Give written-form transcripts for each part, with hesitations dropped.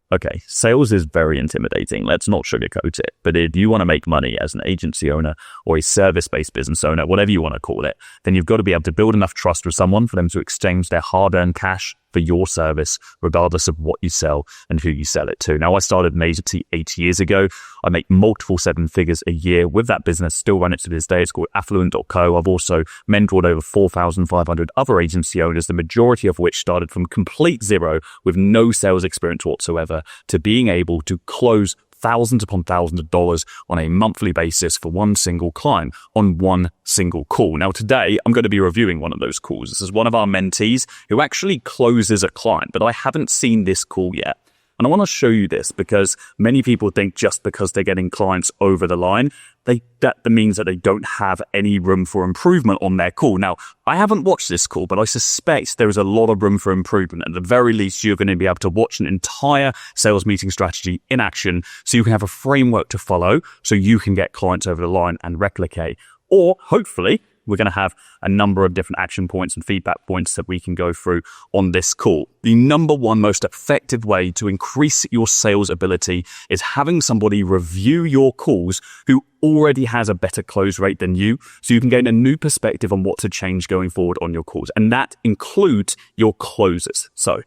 Okay, sales is very intimidating. Let's not sugarcoat it. But if you want to make money as an agency owner or a service-based business owner, whatever you want to call it, then you've got to be able to build enough trust with someone for them to exchange their hard-earned cash for your service, regardless of what you sell and who you sell it to. Now, I started an agency 8 years ago. I make multiple seven figures a year with that business, still run it to this day. It's called affluent.co. I've also mentored over 4,500 other agency owners, the majority of which started from complete zero with no sales experience whatsoever to being able to close thousands upon thousands of dollars on a monthly basis for one single client on one single call. Now, today, I'm going to be reviewing one of those calls. This is one of our mentees who actually closes a client, but I haven't seen this call yet. And I want to show you this because many people think just because they're getting clients over the line, that means that they don't have any room for improvement on their call. Now, I haven't watched this call, but I suspect there is a lot of room for improvement. At the very least, you're going to be able to watch an entire sales meeting strategy in action so you can have a framework to follow so you can get clients over the line and replicate. Or hopefully, we're going to have a number of different action points and feedback points that we can go through on this call. The number one most effective way to increase your sales ability is having somebody review your calls who already has a better close rate than you, so you can gain a new perspective on what to change going forward on your calls. And that includes your closers. So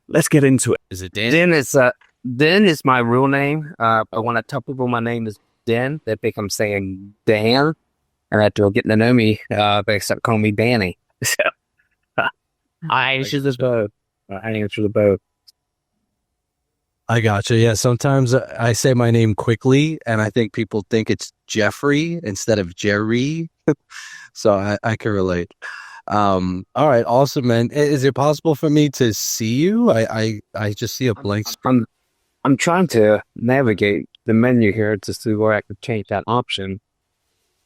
let's get into it. Is it Dan? Dan is my real name. But when I tell people my name is Dan, they think I'm saying Dan. And after getting to know me, they start calling me Danny. So I answer the both. I answer the both. I gotcha. Yeah, sometimes I say my name quickly, and I think people think it's Jeffrey instead of Jerry. So I can relate. All right, awesome, man. Is it possible for me to see you? I just see a blank screen. I'm trying to navigate the menu here to see where I can change that option.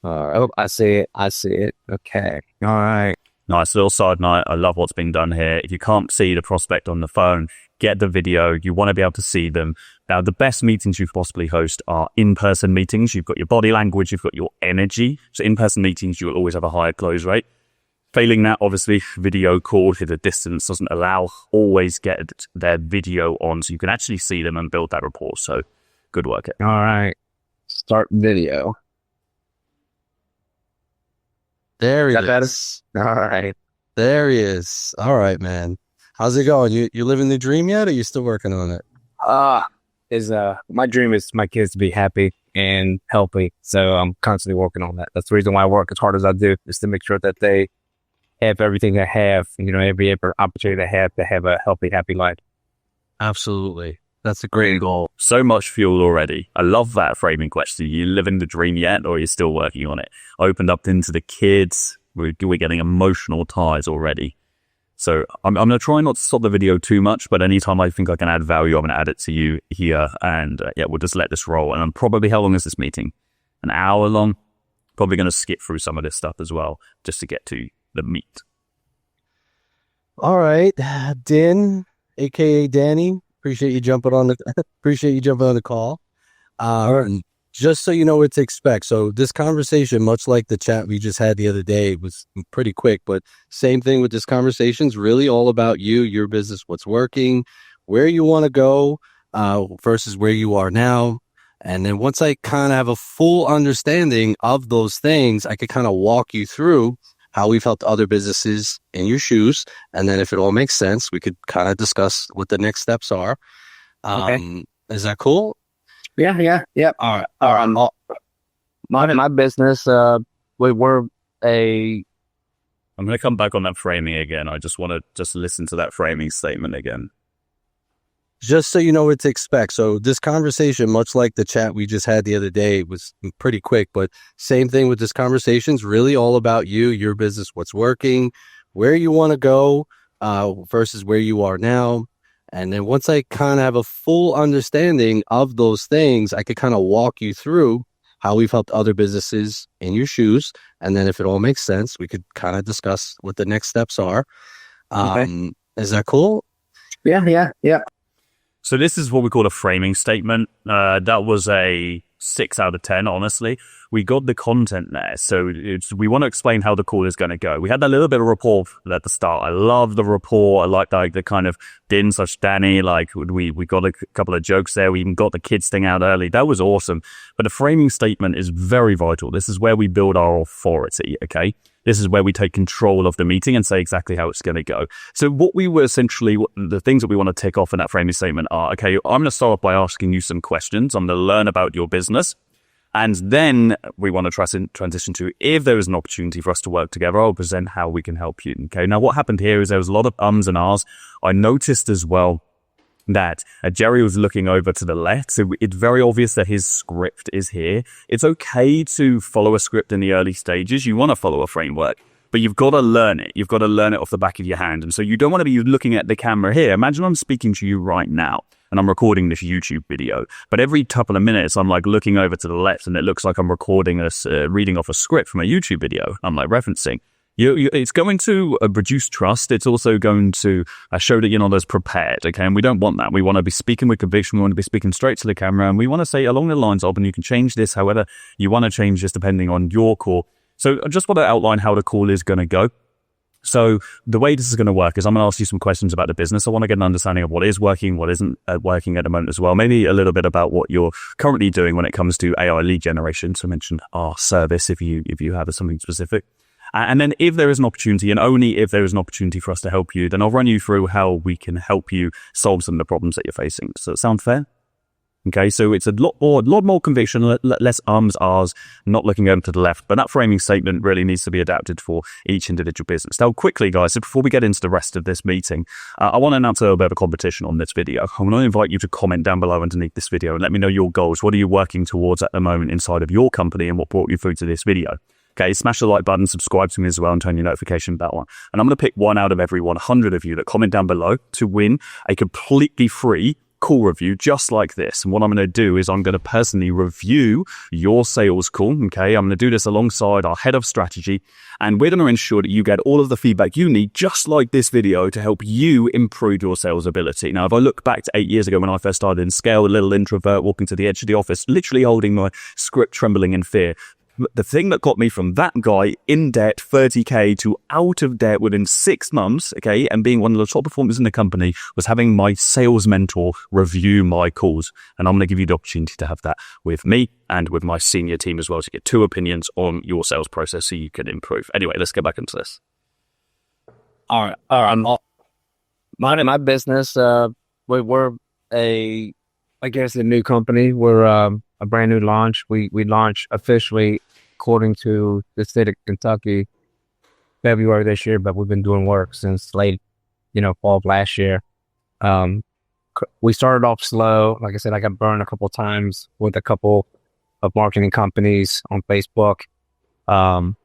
Oh, I see it. Okay. All right. Nice little side note. I love what's being done here. If you can't see the prospect on the phone, get the video. You want to be able to see them. Now, the best meetings you possibly host are in-person meetings. You've got your body language, you've got your energy. So in-person meetings, you will always have a higher close rate. Failing that, obviously, video call to the distance doesn't allow. Always get their video on so you can actually see them and build that rapport. So good work. All right. Start video. There he is. All right. There he is. All right, man. How's it going? You living the dream yet, or you still working on it? My dream is my kids to be happy and healthy. So I'm constantly working on that. That's the reason why I work as hard as I do, is to make sure that they have everything they have, every opportunity they have to have a healthy, happy life. Absolutely. That's a great goal. So much fuel already. I love that framing question. You living the dream yet, or are you still working on it? Opened up into the kids. We're getting emotional ties already. So I'm going to try not to stop the video too much, but anytime I think I can add value, I'm going to add it to you here. And we'll just let this roll. And I'm probably, how long is this meeting? An hour long? Probably going to skip through some of this stuff as well, just to get to the meat. All right. Din, a.k.a. Danny. Appreciate you jumping on the call. Just so you know what to expect. So this conversation, much like the chat we just had the other day, was pretty quick, but same thing with this conversation is really all about you, your business, what's working, where you want to go versus where you are now. And then once I kind of have a full understanding of those things, I could kind of walk you through how we've helped other businesses in your shoes. And then if it all makes sense, we could kind of discuss what the next steps are. Okay. Is that cool? Yeah. All right. My business, we're a... I'm going to come back on that framing again. I just want to just listen to that framing statement again. Just so you know what to expect. So this conversation, much like the chat we just had the other day, was pretty quick, but same thing with this conversation is really all about you, your business, what's working, where you want to go versus where you are now. And then once I kind of have a full understanding of those things, I could kind of walk you through how we've helped other businesses in your shoes. And then if it all makes sense, we could kind of discuss what the next steps are. Is that cool? Yeah. So this is what we call a framing statement. That was a 6 out of 10, honestly. We got the content there. So we want to explain how the call is going to go. We had that little bit of rapport at the start. I love the rapport. I like the kind of Din/Danny. Like we got a couple of jokes there. We even got the kids thing out early. That was awesome. But the framing statement is very vital. This is where we build our authority. Okay. This is where we take control of the meeting and say exactly how it's going to go. So what we were essentially, the things that we want to tick off in that framing statement are, okay, I'm going to start off by asking you some questions. I'm going to learn about your business. And then we want to transition to, if there is an opportunity for us to work together, I'll present how we can help you. Okay. Now what happened here is there was a lot of ums and ahs. I noticed as well that Jerry was looking over to the left. So it's very obvious that his script is here. It's okay to follow a script in the early stages. You want to follow a framework, but you've got to learn it. You've got to learn it off the back of your hand. And so you don't want to be looking at the camera here. Imagine I'm speaking to you right now and I'm recording this YouTube video, but every couple of minutes I'm like looking over to the left and it looks like I'm recording reading off a script from a YouTube video. I'm like referencing. It's going to produce trust. It's also going to show that you're not as prepared, okay? And we don't want that. We want to be speaking with conviction. We want to be speaking straight to the camera. And we want to say along the lines of, and you can change this however you want to change this depending on your call. So I just want to outline how the call is going to go. So the way this is going to work is I'm going to ask you some questions about the business. I want to get an understanding of what is working, what isn't working at the moment as well. Maybe a little bit about what you're currently doing when it comes to AI lead generation. So mention our service if you have something specific. And then if there is an opportunity, and only if there is an opportunity for us to help you, then I'll run you through how we can help you solve some of the problems that you're facing. Does that sound fair? Okay, so it's a lot more conviction, less ums, ahs, not looking over to the left. But that framing statement really needs to be adapted for each individual business. Now, quickly, guys, so before we get into the rest of this meeting, I want to announce a little bit of a competition on this video. I want to invite you to comment down below underneath this video and let me know your goals. What are you working towards at the moment inside of your company and what brought you through to this video? Okay, smash the like button, subscribe to me as well, and turn your notification bell on. And I'm going to pick one out of every 100 of you that comment down below to win a completely free call review just like this. And what I'm going to do is I'm going to personally review your sales call. Okay, I'm going to do this alongside our head of strategy, and we're going to ensure that you get all of the feedback you need, just like this video, to help you improve your sales ability. Now, if I look back to 8 years ago when I first started in scale, a little introvert walking to the edge of the office, literally holding my script, trembling in fear. The thing that got me from that guy in debt, 30K, to out of debt within 6 months, okay, and being one of the top performers in the company, was having my sales mentor review my calls. And I'm going to give you the opportunity to have that with me and with my senior team as well, to get 2 opinions on your sales process so you can improve. Anyway, let's get back into this. All right. My business, we're a new company. We're a brand new launch. We launched officially, according to the state of Kentucky, February this year, but we've been doing work since late, fall of last year. We started off slow. Like I said, I got burned a couple of times with a couple of marketing companies on Facebook. And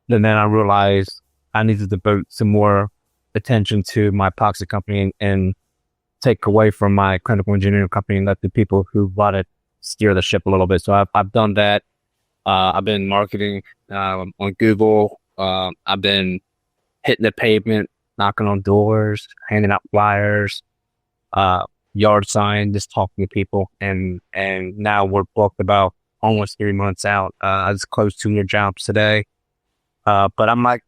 then I realized I needed to devote some more attention to my epoxy company and take away from my clinical engineering company and let the people who bought it steer the ship a little bit. So I've done that. I've been marketing on Google. I've been hitting the pavement, knocking on doors, handing out flyers, yard sign, just talking to people. And now we're booked about almost 3 months out. I just closed 2 new jobs today. But I'm like,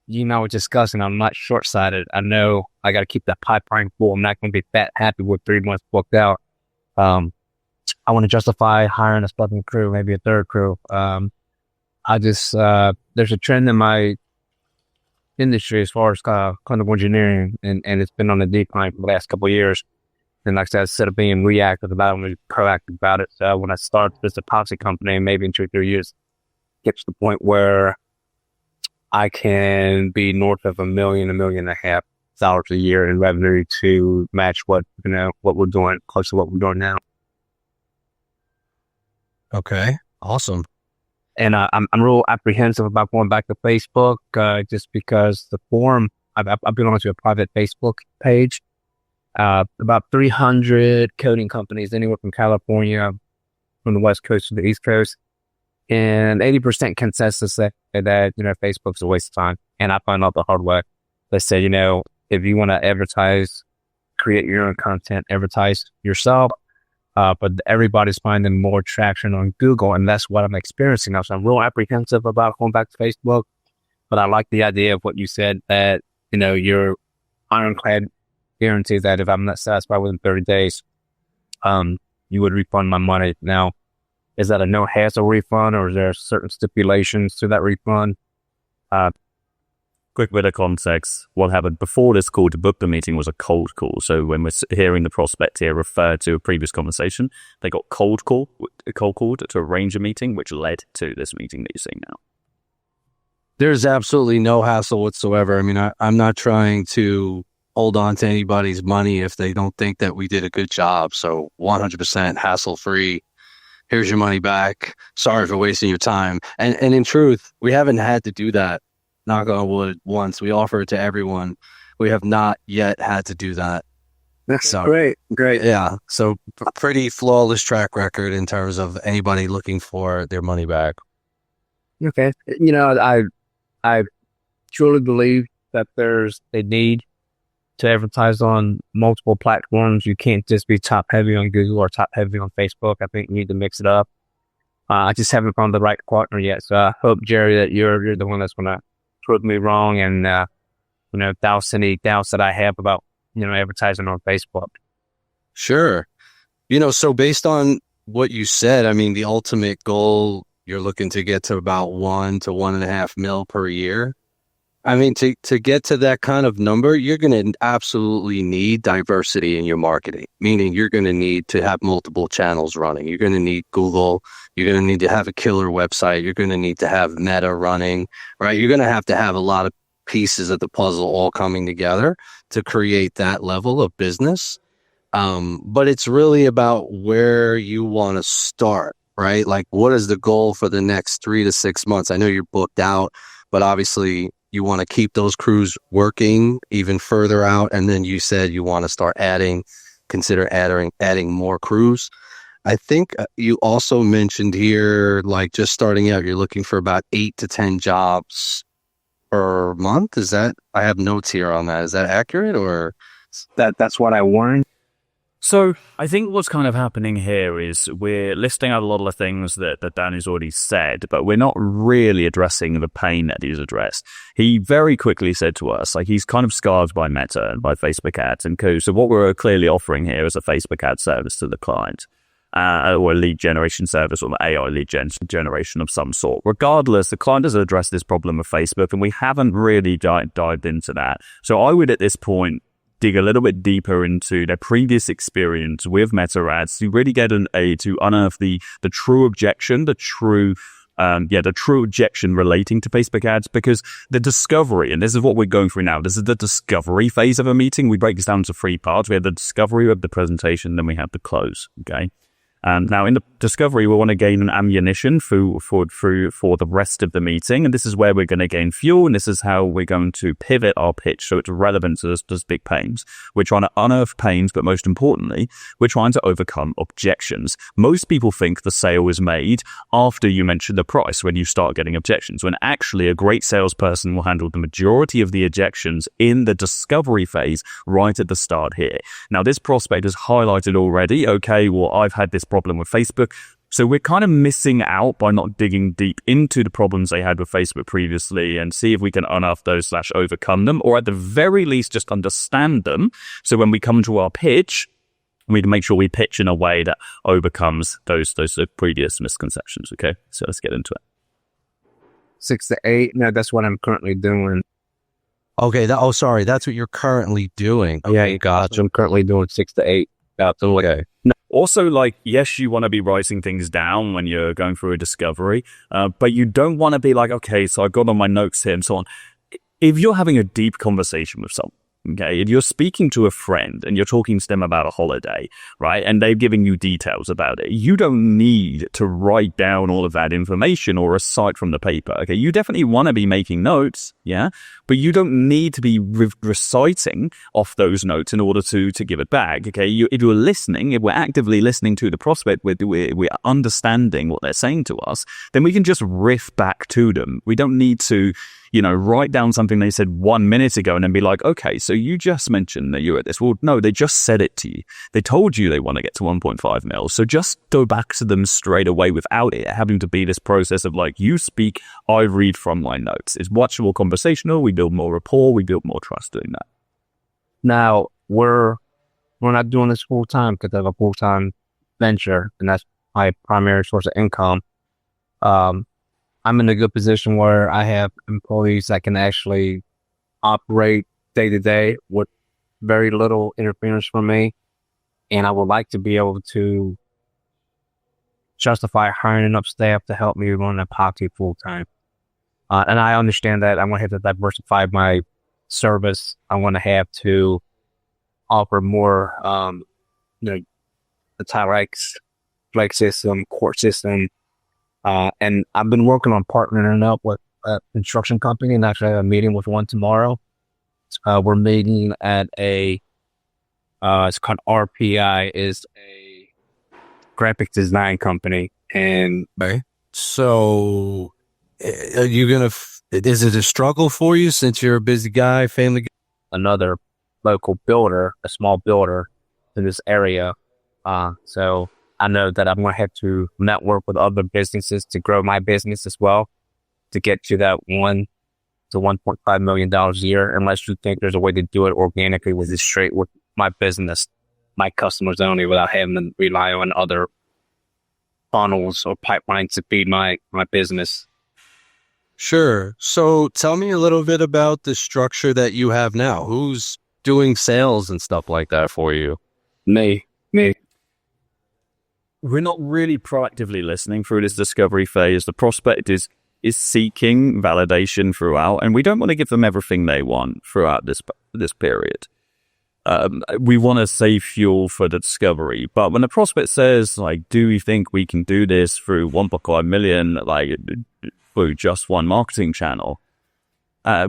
we're discussing, I'm not short-sighted. I know I got to keep that pipeline full. I'm not going to be that happy with 3 months booked out. I want to justify hiring a second crew, maybe a third crew. There's a trend in my industry as far as clinical engineering, and it's been on the decline for the last couple of years. And like I said, instead of being reactive about it, I'm going to be proactive about it. So when I start this epoxy company, maybe in 2 or 3 years, get to the point where I can be north of $1 million, $1.5 million a year in revenue to match what we're doing, close to what we're doing now. Okay, awesome. And I'm real apprehensive about going back to Facebook, just because the forum, I belong to a private Facebook page, about 300 coding companies, anywhere from California, from the West Coast to the East Coast, and 80% consensus that Facebook's a waste of time. And I found out the hard way. They said, if you want to advertise, create your own content, advertise yourself. but everybody's finding more traction on Google, and that's what I'm experiencing now. So I'm real apprehensive about going back to Facebook, but I like the idea of what you said, that, your ironclad guarantee that if I'm not satisfied within 30 days, you would refund my money. Now, is that a no hassle refund, or is there certain stipulations to that refund? Quick bit of context. What happened before this call to book the meeting was a cold call. So when we're hearing the prospect here refer to a previous conversation, they got cold called to arrange a meeting, which led to this meeting that you're seeing now. There's absolutely no hassle whatsoever. I mean, I'm not trying to hold on to anybody's money if they don't think that we did a good job. So 100% hassle-free. Here's your money back. Sorry for wasting your time. And in truth, we haven't had to do that, knock on wood, once. We offer it to everyone. We have not yet had to do that. That's So, great. yeah. So pretty flawless track record in terms of anybody looking for their money back. Okay. I truly believe that there's a need to advertise on multiple platforms. You can't just be top heavy on Google or top heavy on Facebook. I think you need to mix it up. I just haven't found the right partner yet. So I hope, Jerry, that you're the one that's going to prove me wrong and, douse any doubts that I have about, advertising on Facebook. Sure. So based on what you said, I mean, the ultimate goal, you're looking to get to about 1 to 1.5 mil per year. I mean, to get to that kind of number, you're going to absolutely need diversity in your marketing, meaning you're going to need to have multiple channels running. You're going to need Google. You're going to need to have a killer website. You're going to need to have Meta running, right? You're going to have a lot of pieces of the puzzle all coming together to create that level of business. But it's really about where you want to start, right? Like, what is the goal for the next 3 to 6 months? I know you're booked out, but obviously you want to keep those crews working even further out. And then you said you want to consider adding more crews. I think you also mentioned here, like, just starting out, you're looking for about 8 to 10 jobs per month. I have notes here on that. Is that accurate, or That's what I warned. So I think what's kind of happening here is we're listing out a lot of the things that Danny's already said, but we're not really addressing the pain that he's addressed. He very quickly said to us, like, he's kind of scarred by Meta and by Facebook ads and co. So what we're clearly offering here is a Facebook ad service to the client, or a lead generation service, or an AI lead generation of some sort. Regardless, the client has addressed this problem with Facebook, and we haven't really dived into that. So I would, at this point, dig a little bit deeper into their previous experience with Meta ads to really get to unearth the true objection, the true objection relating to Facebook ads, because the discovery, and this is what we're going through now, this is the discovery phase of a meeting. We break this down into 3 parts. We have the discovery of the presentation, then we have the close, okay? Now, in the discovery, we want to gain an ammunition for the rest of the meeting, and this is where we're going to gain fuel, and this is how we're going to pivot our pitch so it's relevant to those big pains. We're trying to unearth pains, but most importantly, we're trying to overcome objections. Most people think the sale is made after you mention the price, when you start getting objections, when actually a great salesperson will handle the majority of the objections in the discovery phase right at the start here. Now, this prospect is highlighted already. Okay, well, I've had this problem with Facebook. So we're kind of missing out by not digging deep into the problems they had with Facebook previously and see if we can unearth those / overcome them, or at the very least just understand them. So when we come to our pitch, we need to make sure we pitch in a way that overcomes those previous misconceptions. Okay, so let's get into it. 6 to 8. No, that's what I'm currently doing. okay? Sorry, that's what you're currently doing. Okay, Yeah, gotcha. I'm currently doing 6 to 8. Okay. Also, like, yes, you want to be writing things down when you're going through a discovery, but you don't want to be like, okay, so I've got on my notes here and so on. If you're having a deep conversation with someone, okay, if you're speaking to a friend and you're talking to them about a holiday, right, and they're giving you details about it, you don't need to write down all of that information or recite from the paper, okay? You definitely want to be making notes, yeah, but you don't need to be reciting off those notes in order to give it back, okay? If you're listening, if we're actively listening to the prospect, we're understanding what they're saying to us, then we can just riff back to them. We don't need to, write down something they said 1 minute ago and then be like, okay, so you just mentioned that you were at this. Well, no, they just said it to you. They told you they want to get to 1.5 mil. So just go back to them straight away without it having to be this process of like, you speak, I read from my notes. It's much more conversational. We build more rapport. We build more trust doing that. Now, we're not doing this full time because I have a full time venture, and that's my primary source of income. I'm in a good position where I have employees that can actually operate day to day with very little interference from me. And I would like to be able to justify hiring enough staff to help me run Epoxy full time. And I understand that I want to have to diversify my service. I want to have to offer more, the Tyrex flex system, court system. And I've been working on partnering up with a construction company, and actually I have a meeting with one tomorrow. We're meeting at it's called RPI, is a graphic design company. And so are you going to, is it a struggle for you since you're a busy guy, family guy? Another local builder, a small builder in this area. So I know that I'm going to have to network with other businesses to grow my business as well, to get to that $1 to $1.5 million a year, unless you think there's a way to do it organically with it straight with my business, my customers only, without having to rely on other funnels or pipelines to feed my business. Sure. So tell me a little bit about the structure that you have now. Who's doing sales and stuff like that for you? Me. We're not really proactively listening through this discovery phase. The prospect is seeking validation throughout, and we don't want to give them everything they want throughout this period. We want to save fuel for the discovery. But when the prospect says, like, do you think we can do this through 1.5 million, like through just one marketing channel?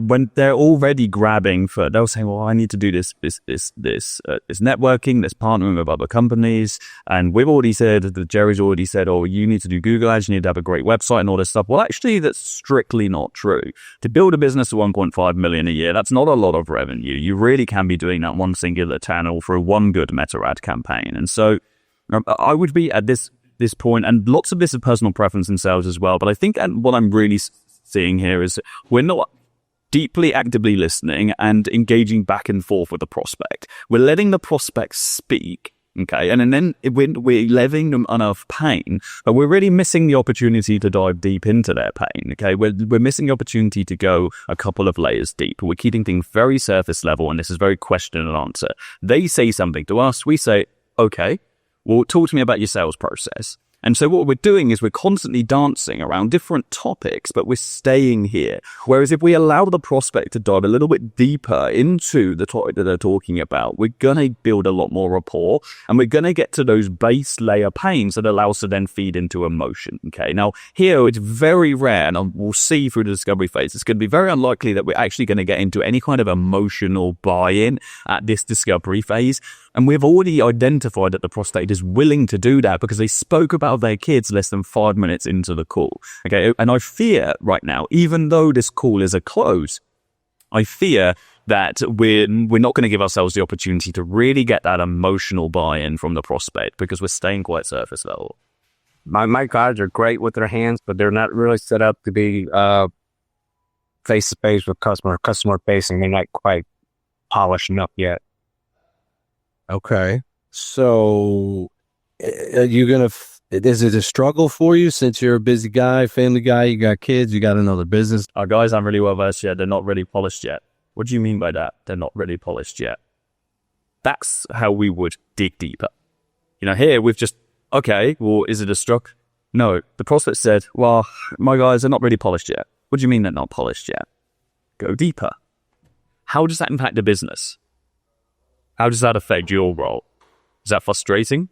When they're already grabbing for, they'll say, well, I need to do this networking, this partnering with other companies. And we've already said, Jerry's already said, oh, you need to do Google ads, you need to have a great website and all this stuff. Well, actually, that's strictly not true. To build a business of 1.5 million a year, that's not a lot of revenue. You really can be doing that one singular channel through one good meta ad campaign. And so I would be at this point, and lots of this is personal preference in sales as well. But I think what I'm really seeing here is we're not deeply actively listening and engaging back and forth with the prospect. We're letting the prospect speak, okay? And then we're leaving them enough pain, but we're really missing the opportunity to dive deep into their pain, okay? We're missing the opportunity to go a couple of layers deep. We're keeping things very surface level, and this is very question and answer. They say something to us, we say, okay, well, talk to me about your sales process. And so what we're doing is we're constantly dancing around different topics, but we're staying here. Whereas if we allow the prospect to dive a little bit deeper into the topic that they're talking about, we're going to build a lot more rapport, and we're going to get to those base layer pains that allow us to then feed into emotion. Okay. Now here it's very rare, and we'll see through the discovery phase, it's going to be very unlikely that we're actually going to get into any kind of emotional buy-in at this discovery phase. And we've already identified that the prospect is willing to do that because they spoke about their kids less than 5 minutes into the call. Okay. And I fear right now, even though this call is a close, I fear that we're not going to give ourselves the opportunity to really get that emotional buy-in from the prospect because we're staying quite surface level. My guys are great with their hands, but they're not really set up to be face-to-face with customer facing. They're not quite polished enough yet. Okay. So are you going to, is it a struggle for you since you're a busy guy, family guy, you got kids, you got another business? Our guys aren't really well versed yet. They're not really polished yet. What do you mean by that? They're not really polished yet. That's how we would dig deeper. Here we've just, okay, well, is it a struggle? No. The prospect said, well, my guys are not really polished yet. What do you mean they're not polished yet? Go deeper. How does that impact the business? How does that affect your role? Is that frustrating?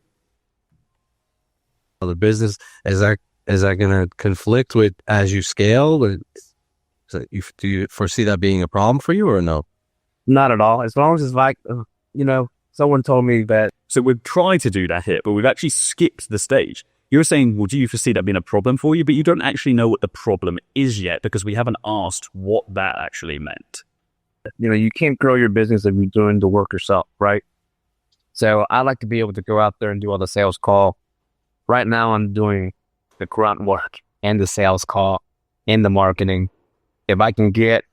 The business, is that going to conflict with as you scale? Do you foresee that being a problem for you or no? Not at all. As long as it's like, someone told me that. So we've tried to do that here, but we've actually skipped the stage. You're saying, well, do you foresee that being a problem for you? But you don't actually know what the problem is yet because we haven't asked what that actually meant. You can't grow your business if you're doing the work yourself, right? So I like to be able to go out there and do all the sales call. Right now I'm doing the grunt work and the sales call and the marketing. If I can get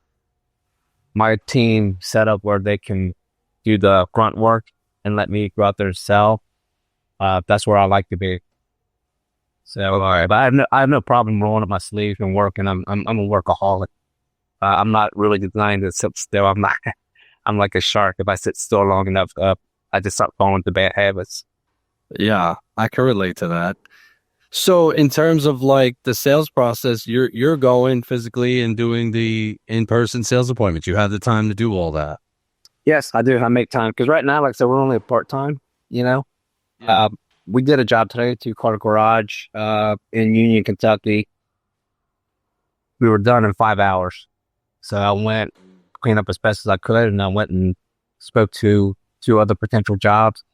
my team set up where they can do the grunt work and let me go out there and sell, that's where I like to be. So, but I have no problem rolling up my sleeves and working. I'm a workaholic. I'm not really designed to sit still. I'm like a shark. If I sit still long enough, I just start falling into bad habits. Yeah, I can relate to that. So in terms of like the sales process, you're going physically and doing the in-person sales appointments. You have the time to do all that. Yes, I do. I make time because right now, like I said, we're only part-time, Yeah. we did a job today, 2-car garage, in Union, Kentucky. We were done in 5 hours. So I went, cleaned up as best as I could, and I went and spoke to 2 other potential jobs.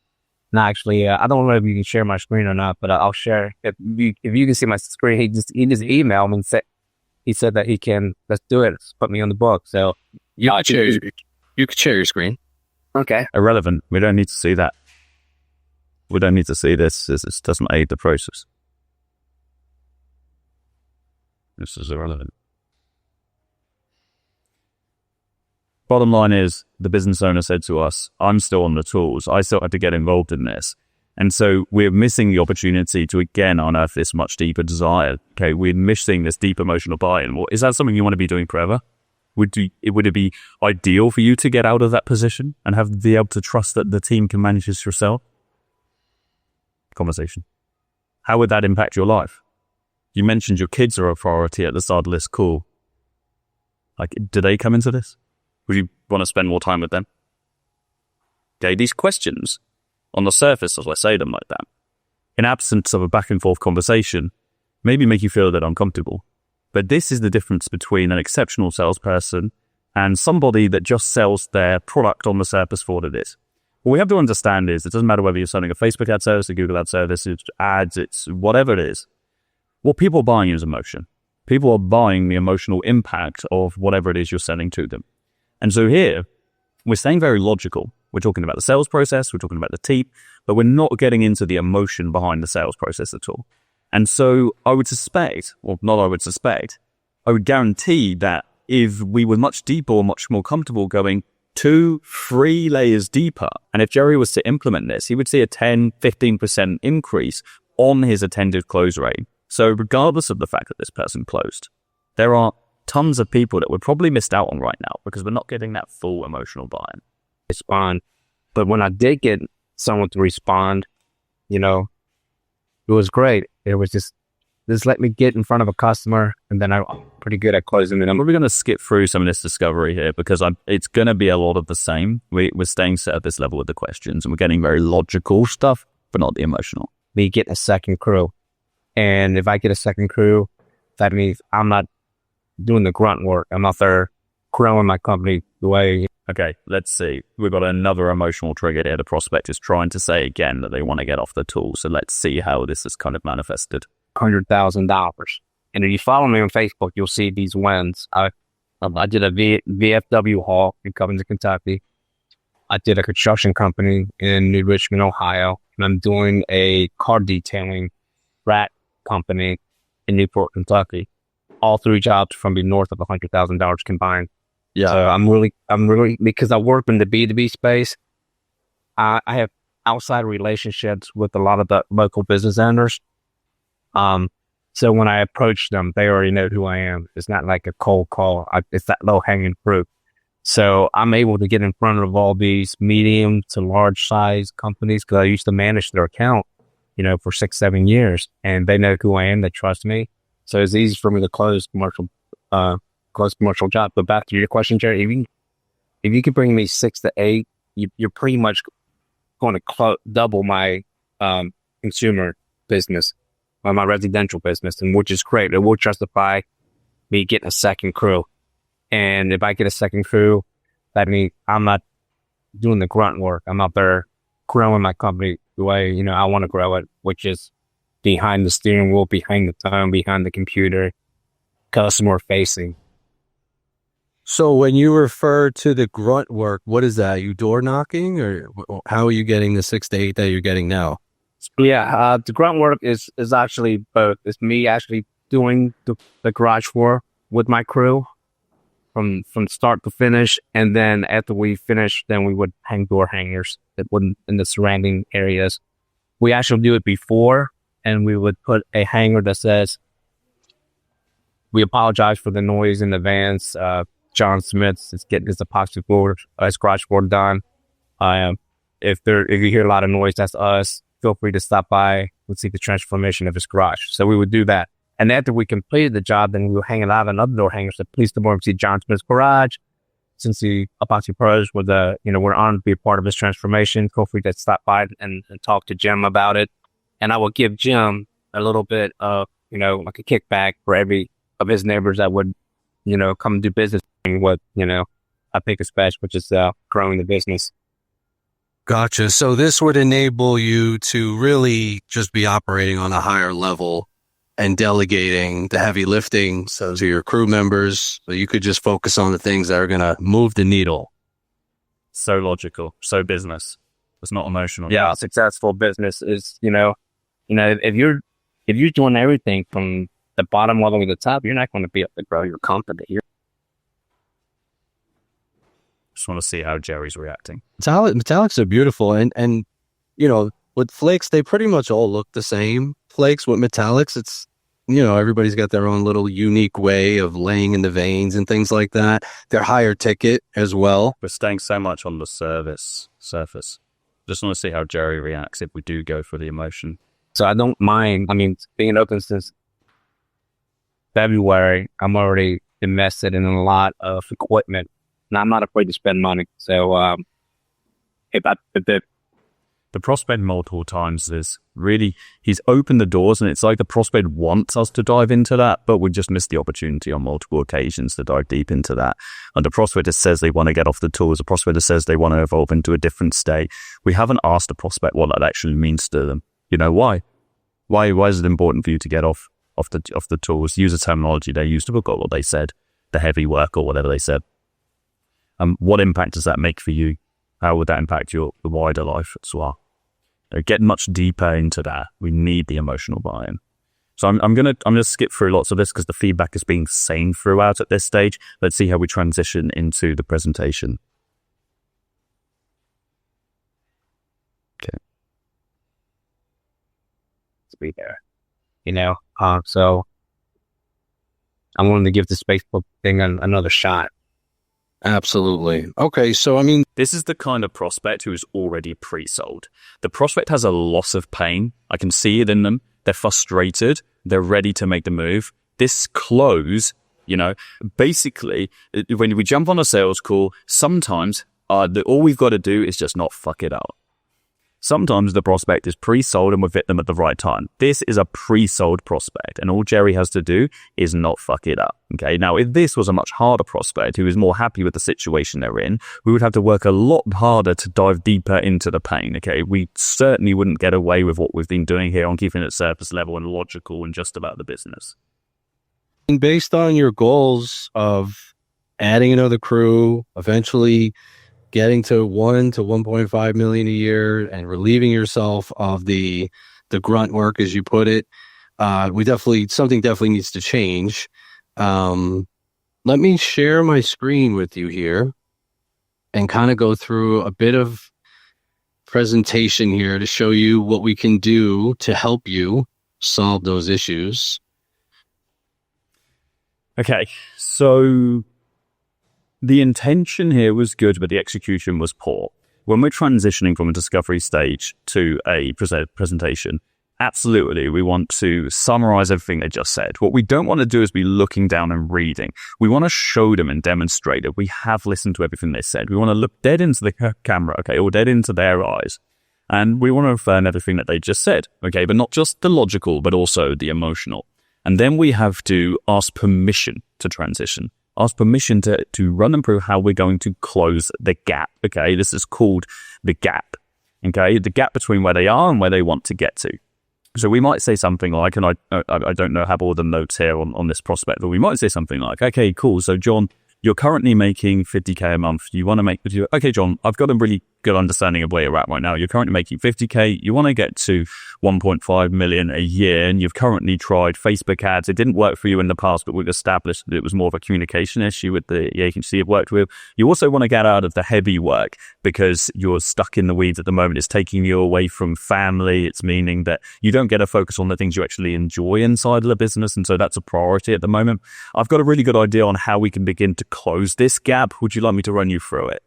And actually, I don't know if you can share my screen or not, but I'll share. If you can see my screen, he just emailed me and said that he can, let's do it. Let's put me on the book. So You could share your screen. Okay. Irrelevant. We don't need to see that. We don't need to see this. This doesn't aid the process. This is irrelevant. Bottom line is, the business owner said to us, I'm still on the tools. I still have to get involved in this. And so we're missing the opportunity to, again, unearth this much deeper desire. Okay, we're missing this deep emotional buy-in. Well, is that something you want to be doing forever? Would it be ideal for you to get out of that position and be able to trust that the team can manage this yourself? Conversation. How would that impact your life? You mentioned your kids are a priority at the start of this call. Like, do they come into this? Would you want to spend more time with them? Okay, these questions, on the surface, as I say them like that, in absence of a back and forth conversation, maybe make you feel a bit uncomfortable. But this is the difference between an exceptional salesperson and somebody that just sells their product on the surface for what it is. What we have to understand is it doesn't matter whether you're selling a Facebook ad service, a Google ad service, it's ads, it's whatever it is. What people are buying is emotion. People are buying the emotional impact of whatever it is you're selling to them. And so here, we're staying very logical. We're talking about the sales process, we're talking about the team, but we're not getting into the emotion behind the sales process at all. And so I would suspect, or not I would suspect, I would guarantee that if we were much deeper or much more comfortable going 2-3 layers deeper, and if Jerry was to implement this, he would see a 10-15% increase on his attended close rate. So regardless of the fact that this person closed, there are tons of people that we're probably missed out on right now because we're not getting that full emotional buy-in. Respond. But when I did get someone to respond, it was great. It was just let me get in front of a customer, and then I'm pretty good at closing them. I'm probably going to skip through some of this discovery here because it's going to be a lot of the same. We're staying set at this level with the questions, and we're getting very logical stuff, but not the emotional. Me getting a second crew. And if I get a second crew, that means I'm not doing the grunt work. I'm out there growing my company the way. Okay, let's see. We've got another emotional trigger here. The prospect is trying to say again that they want to get off the tool. So let's see how this is kind of manifested. $100,000. And if you follow me on Facebook, you'll see these wins. I did a VFW haul in Covington, Kentucky. I did a construction company in New Richmond, Ohio. And I'm doing a car detailing rat company in Newport, Kentucky. All 3 jobs from be north of $100,000 combined. Yeah. So I'm really, because I work in the B2B space, I have outside relationships with a lot of the local business owners. So when I approach them, they already know who I am. It's not like a cold call. It's that low hanging fruit. So I'm able to get in front of all these medium to large size companies because I used to manage their account, for 6-7 years, and they know who I am. They trust me. So it's easy for me to close commercial jobs. But back to your question, Jerry, if you could bring me 6 to 8, you're pretty much going to double my consumer business, or my residential business, and which is great. It will justify me getting a second crew. And if I get a second crew, that means I'm not doing the grunt work. I'm out there growing my company the way I want to grow it, which is behind the steering wheel, behind the phone, behind the computer, customer facing. So when you refer to the grunt work, what is that? You door knocking, or how are you getting the 6 to 8 that you're getting now? Yeah, the grunt work is actually both. It's me actually doing the garage floor with my crew from start to finish, and then after we finish, then we would hang door hangers that wouldn't in the surrounding areas. We actually do it before, and we would put a hanger that says, "We apologize for the noise in advance. John Smith is getting his epoxy floor, his garage floor done. If you hear a lot of noise, that's us. Feel free to stop by. We'll see the transformation of his garage." So we would do that. And after we completed the job, then we would hang it out on other door hangers that please the board see John Smith's garage. Since the epoxy pros were we're honored to be a part of his transformation, feel free to stop by and talk to Jim about it. And I would give Jim a little bit of, like a kickback for every of his neighbors that would, come do business with, I pick a special, which is growing the business. Gotcha. So this would enable you to really just be operating on a higher level and delegating the heavy lifting to your crew members, so you could just focus on the things that are going to move the needle. So logical, so business. It's not emotional. Yeah, successful business is, if you're doing everything from the bottom all the way to the top, you're not going to be able to grow your company. Just want to see how Jerry's reacting. Metallics are beautiful, and with flakes, they pretty much all look the same. Flakes with metallics, it's everybody's got their own little unique way of laying in the veins and things like that. They're higher ticket as well. We're staying so much on the surface. Just want to see how Jerry reacts if we do go for the emotion. So I don't mind. I mean, being open since February, I'm already invested in a lot of equipment, and I'm not afraid to spend money. So the prospect multiple times is really, he's opened the doors, and it's like the prospect wants us to dive into that, but we just missed the opportunity on multiple occasions to dive deep into that. And the prospector says they want to get off the tools. The prospector says they want to evolve into a different state. We haven't asked the prospect what that actually means to them. Why? Why is it important for you to get off the tools? Use a terminology they used to forget what they said, the heavy work or whatever they said. What impact does that make for you? How would that impact your wider life as well? Get much deeper into that. We need the emotional buy-in. So I'm gonna skip through lots of this because the feedback is being same throughout at this stage. Let's see how we transition into the presentation. Okay. To be there, so I'm willing to give the Facebook thing another shot. Absolutely. Okay, so this is the kind of prospect who is already pre-sold. The prospect has a loss of pain. I can see it in them. They're frustrated. They're ready to make the move. This close, basically, when we jump on a sales call, sometimes all we've got to do is just not fuck it up. Sometimes the prospect is pre-sold and we've hit them at the right time. This is a pre-sold prospect, and all Jerry has to do is not fuck it up. Okay. Now, if this was a much harder prospect who is more happy with the situation they're in, we would have to work a lot harder to dive deeper into the pain. Okay. We certainly wouldn't get away with what we've been doing here on keeping it surface level and logical and just about the business. Based on your goals of adding another crew, eventually getting to 1 to 1.5 million a year and relieving yourself of the grunt work, as you put it, something definitely needs to change. Let me share my screen with you here and kind of go through a bit of presentation here to show you what we can do to help you solve those issues. Okay, so the intention here was good, but the execution was poor. When we're transitioning from a discovery stage to a presentation, absolutely, we want to summarize everything they just said. What we don't want to do is be looking down and reading. We want to show them and demonstrate that we have listened to everything they said. We want to look dead into the camera, okay, or dead into their eyes. And we want to affirm everything that they just said, okay, but not just the logical, but also the emotional. And then we have to ask permission to transition. Ask permission to run them through how we're going to close the gap. Okay, this is called the gap. Okay, the gap between where they are and where they want to get to. So we might say something like, and I don't know, have all the notes here on this prospect, but we might say something like, okay, cool. So John, you're currently making 50K a month. You want to make, okay, John, I've got a really good understanding of where you're at right now. You're currently making 50K. You want to get to 1.5 million a year, and you've currently tried Facebook ads. It didn't work for you in the past, but we've established that it was more of a communication issue with the agency you've worked with. You also want to get out of the heavy work because you're stuck in the weeds at the moment. It's taking you away from family. It's meaning that you don't get to focus on the things you actually enjoy inside of the business. And so that's a priority at the moment. I've got a really good idea on how we can begin to close this gap. Would you like me to run you through it?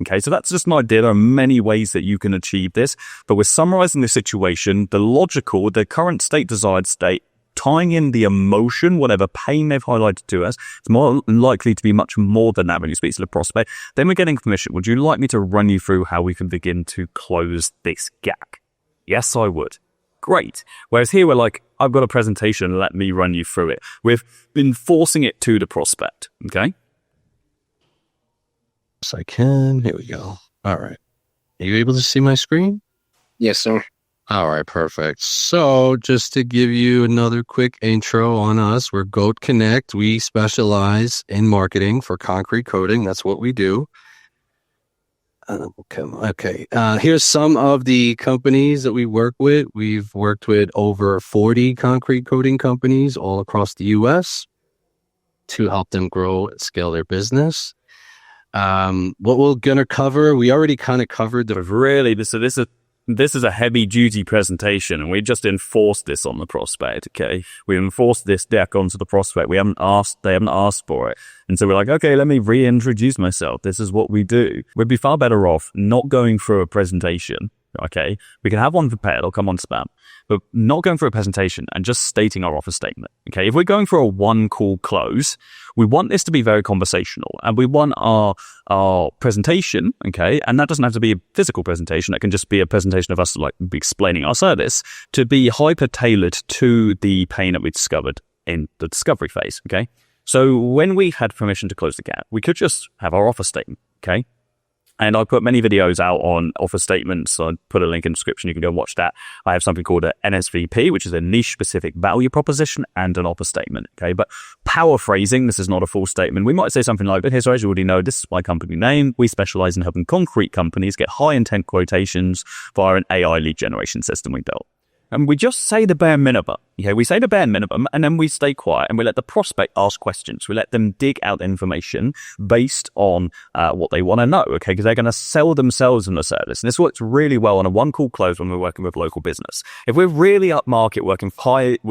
Okay, so that's just an idea. There are many ways that you can achieve this, but we're summarizing the situation, the logical, the current state, desired state, tying in the emotion, whatever pain they've highlighted to us. It's more likely to be much more than that when you speak to the prospect. Then we're getting permission. Would you like me to run you through how we can begin to close this gap? Yes, I would. Great. Whereas here we're like, I've got a presentation, let me run you through it. We've been forcing it to the prospect, okay? Yes, I can. Here we go. All right. Are you able to see my screen? Yes, sir. All right, perfect. So just to give you another quick intro on us, we're Goat Connect. We specialize in marketing for concrete coating. That's what we do. Okay. Here's some of the companies that we work with. We've worked with over 40 concrete coating companies all across the U.S. to help them grow and scale their business. What we're going to cover, we already kind of covered the... Really, this is a heavy duty presentation, and we just enforced this on the prospect. Okay. We enforced this deck onto the prospect. They haven't asked for it. And so we're like, okay, let me reintroduce myself. This is what we do. We'd be far better off not going through a presentation. Okay. We can have one prepared. I'll come on spam, but not going through a presentation and just stating our offer statement. Okay. If we're going for a one call close, we want this to be very conversational, and we want our presentation. Okay. And that doesn't have to be a physical presentation. It can just be a presentation of us like explaining our service to be hyper tailored to the pain that we discovered in the discovery phase. Okay. So when we had permission to close the gap, we could just have our offer statement. Okay. And I put many videos out on offer statements. I put a link in the description. You can go watch that. I have something called an NSVP, which is a niche specific value proposition, and an offer statement. Okay. But paraphrasing, this is not a full statement. We might say something like, okay, so as you already know, this is my company name. We specialize in helping concrete companies get high intent quotations via an AI lead generation system we built. And we just say the bare minimum. Okay, we say the bare minimum, and then we stay quiet and we let the prospect ask questions. We let them dig out information based on what they want to know, okay, because they're going to sell themselves in the service. And this works really well on a one call close when we're working with local business. If we're really up market, we're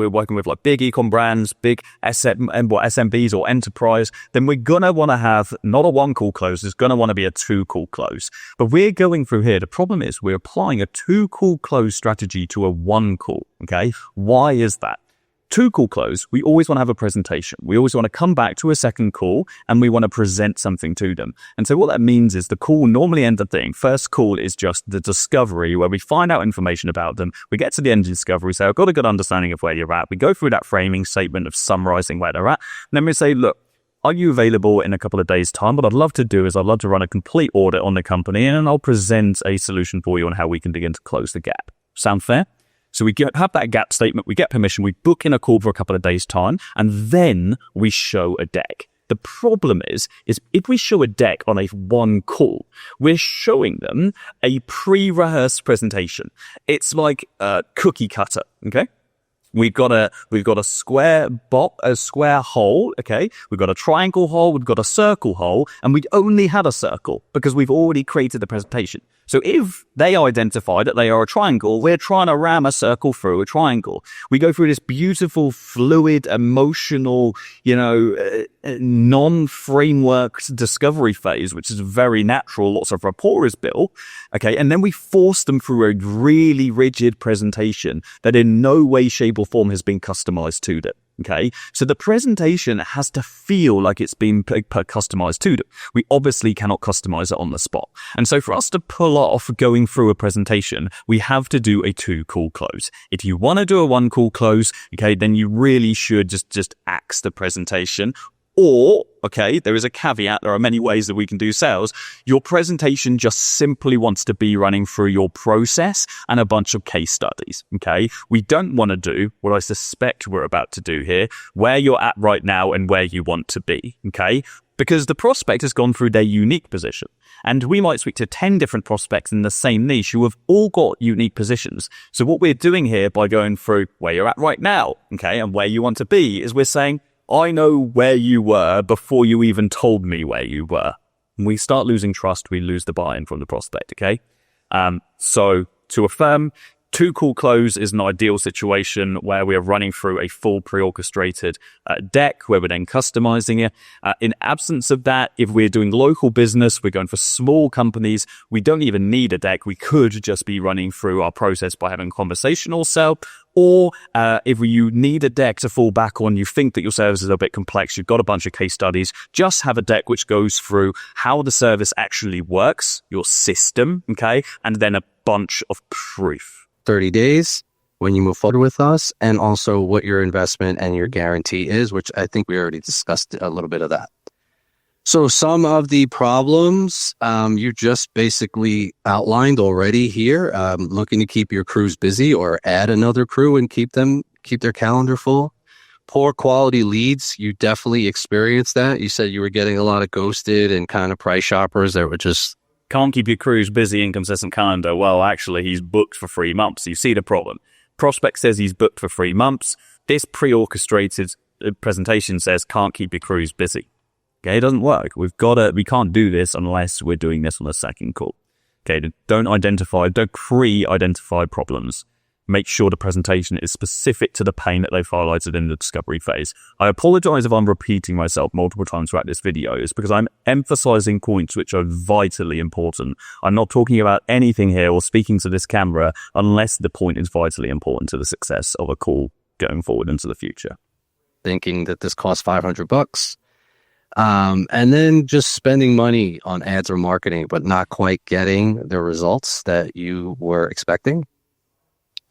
working with like big e-com brands, big SMBs or enterprise, then we're going to want to have not a one call close, it's going to want to be a two call close. But we're going through here. The problem is we're applying a two call close strategy to a one call, okay? Why is that? Two call close, we always want to have a presentation. We always want to come back to a second call and we want to present something to them. And so what that means is the call normally ends the thing. First call is just the discovery where we find out information about them. We get to the end of the discovery, say, I've got a good understanding of where you're at. We go through that framing statement of summarizing where they're at. And then we say, look, are you available in a couple of days' time? What I'd love to do is I'd love to run a complete audit on the company, and I'll present a solution for you on how we can begin to close the gap. Sound fair? So we have that gap statement, we get permission, we book in a call for a couple of days' time, and then we show a deck. The problem is if we show a deck on a one call, we're showing them a pre-rehearsed presentation. It's like a cookie cutter, okay? We've got a square hole, okay? We've got a triangle hole, we've got a circle hole, and we only had a circle because we've already created the presentation. So if they identify that they are a triangle, we're trying to ram a circle through a triangle. We go through this beautiful, fluid, emotional, non-framework discovery phase, which is very natural. Lots of rapport is built. Okay. And then we force them through a really rigid presentation that in no way, shape or form has been customized to them. Okay, so the presentation has to feel like it's been customized to them. We obviously cannot customize it on the spot. And so for us to pull off going through a presentation, we have to do a two call close. If you want to do a one call close, okay, then you really should just axe the presentation. Or okay, there is a caveat. There are many ways that we can do sales. Your presentation just simply wants to be running through your process and a bunch of case studies, okay? We don't want to do what I suspect we're about to do here, where you're at right now and where you want to be, okay? Because the prospect has gone through their unique position. And we might speak to 10 different prospects in the same niche who have all got unique positions. So what we're doing here by going through where you're at right now, okay, and where you want to be, is we're saying, I know where you were before you even told me where you were. When we start losing trust, we lose the buy-in from the prospect, okay? So to affirm, Too Cool Close is an ideal situation where we are running through a full pre-orchestrated deck where we're then customizing it. In absence of that, if we're doing local business, we're going for small companies, we don't even need a deck. We could just be running through our process by having conversational sell. Or if you need a deck to fall back on, you think that your service is a bit complex, you've got a bunch of case studies, just have a deck which goes through how the service actually works, your system, okay, and then a bunch of proof. 30 days when you move forward with us, and also what your investment and your guarantee is, which I think we already discussed a little bit of that. So some of the problems you just basically outlined already here, looking to keep your crews busy or add another crew and keep their calendar full. Poor quality leads, you definitely experienced that. You said you were getting a lot of ghosted and kind of price shoppers that were just... Can't keep your crews busy, inconsistent calendar. Well, actually, he's booked for 3 months. You see the problem. Prospect says he's booked for 3 months. This pre-orchestrated presentation says can't keep your crews busy. Okay, it doesn't work. We can't do this unless we're doing this on a second call. Okay, don't pre-identify problems. Make sure the presentation is specific to the pain that they've highlighted in the discovery phase. I apologize if I'm repeating myself multiple times throughout this video. It's because I'm emphasizing points which are vitally important. I'm not talking about anything here or speaking to this camera unless the point is vitally important to the success of a call going forward into the future. Thinking that this costs $500. And then just spending money on ads or marketing, but not quite getting the results that you were expecting.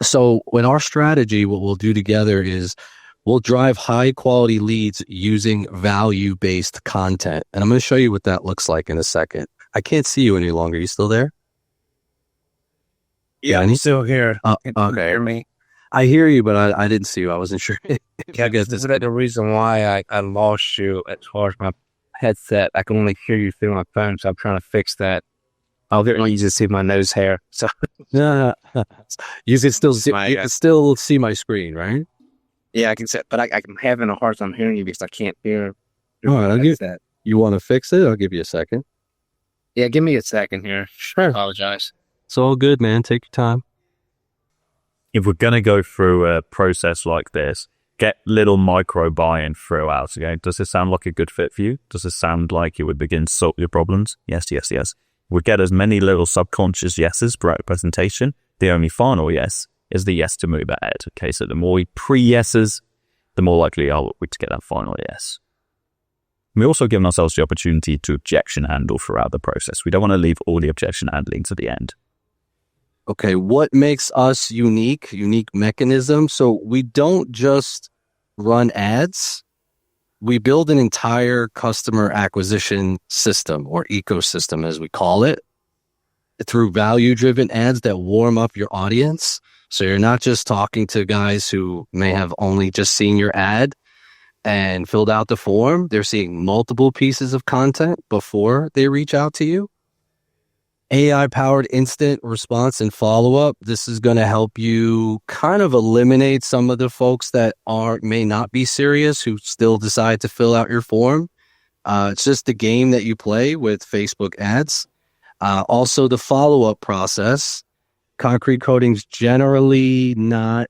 So with our strategy, what we'll do together is we'll drive high quality leads using value-based content. And I'm going to show you what that looks like in a second. I can't see you any longer. You still there? Yeah, I'm still here. Okay. Hear me? I hear you, but I didn't see you. I wasn't sure. Yeah, because this is the reason why I lost you as far as my headset. I can only hear you through my phone, so I'm trying to fix that. I'll get you to see my nose hair. So you can still see my screen, right? Yeah, I can see, but I'm having a hard time hearing you because I can't hear. All right, I'll give that. You want to fix it? I'll give you a second. Yeah, give me a second here. Sure. Apologize. It's all good, man. Take your time. If we're going to go through a process like this, get little micro buy-in throughout. Okay, does this sound like a good fit for you? Does this sound like it would begin to solve your problems? Yes. We get as many little subconscious yeses throughout the presentation. The only final yes is the yes to move ahead. Okay, so the more we pre-yeses, the more likely are we to get that final yes. We're also giving ourselves the opportunity to objection handle throughout the process. We don't want to leave all the objection handling to the end. Okay, what makes us unique mechanism? So we don't just run ads. We build an entire customer acquisition system or ecosystem, as we call it, through value-driven ads that warm up your audience. So you're not just talking to guys who may have only just seen your ad and filled out the form. They're seeing multiple pieces of content before they reach out to you. AI-powered instant response and follow-up. This is going to help you kind of eliminate some of the folks that may not be serious who still decide to fill out your form. It's just the game that you play with Facebook ads. Also, the follow-up process. Concrete coding's generally not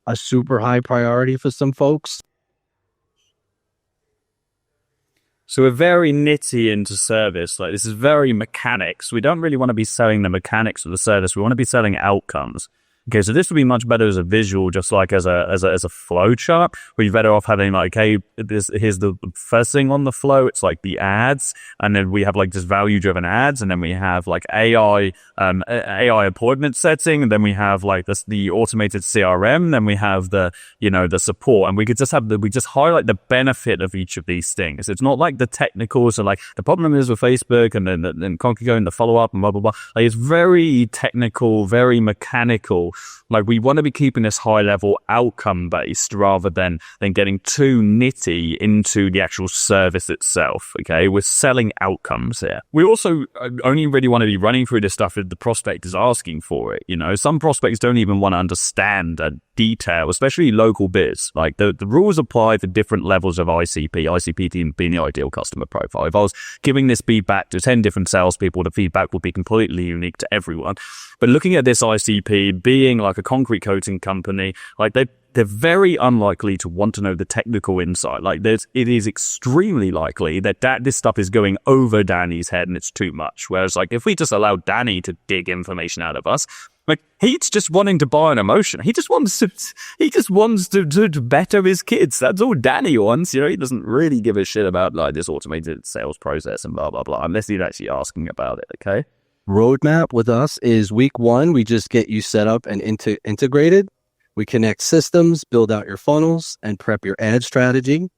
a super high priority for some folks. So we're very nitty into service. Like, this is very mechanics. We don't really want to be selling the mechanics of the service. We want to be selling outcomes. Okay, so this would be much better as a visual, just like as a flow chart, where you're better off having like, hey, here's the first thing on the flow. It's like the ads, and then we have like just value driven ads, and then we have like AI appointment setting, and then we have like the automated CRM, then we have the support, and we just highlight the benefit of each of these things. It's not like the technical, so like the problem is with Facebook, and then Concrete and the follow up and blah blah blah. Like it's very technical, very mechanical. Like we want to be keeping this high level outcome based rather than getting too nitty into the actual service itself. Okay, we're selling outcomes here. We also only really want to be running through this stuff if the prospect is asking for it. Some prospects don't even want to understand detail, especially local biz. Like the rules apply for different levels of ICP being the ideal customer profile. If I was giving this feedback to 10 different salespeople, the feedback would be completely unique to everyone. But looking at this ICP being like a concrete coating company, like they're very unlikely to want to know the technical insight. Like it is extremely likely that this stuff is going over Danny's head and it's too much. Whereas like if we just allow Danny to dig information out of us, like he's just wanting to buy an emotion. He just wants to better his kids. That's all Danny wants. He doesn't really give a shit about like this automated sales process and blah blah blah, unless he's actually asking about it. Okay. Roadmap with us is week 1. We just get you set up and integrated. We connect systems, build out your funnels, and prep your ad strategy.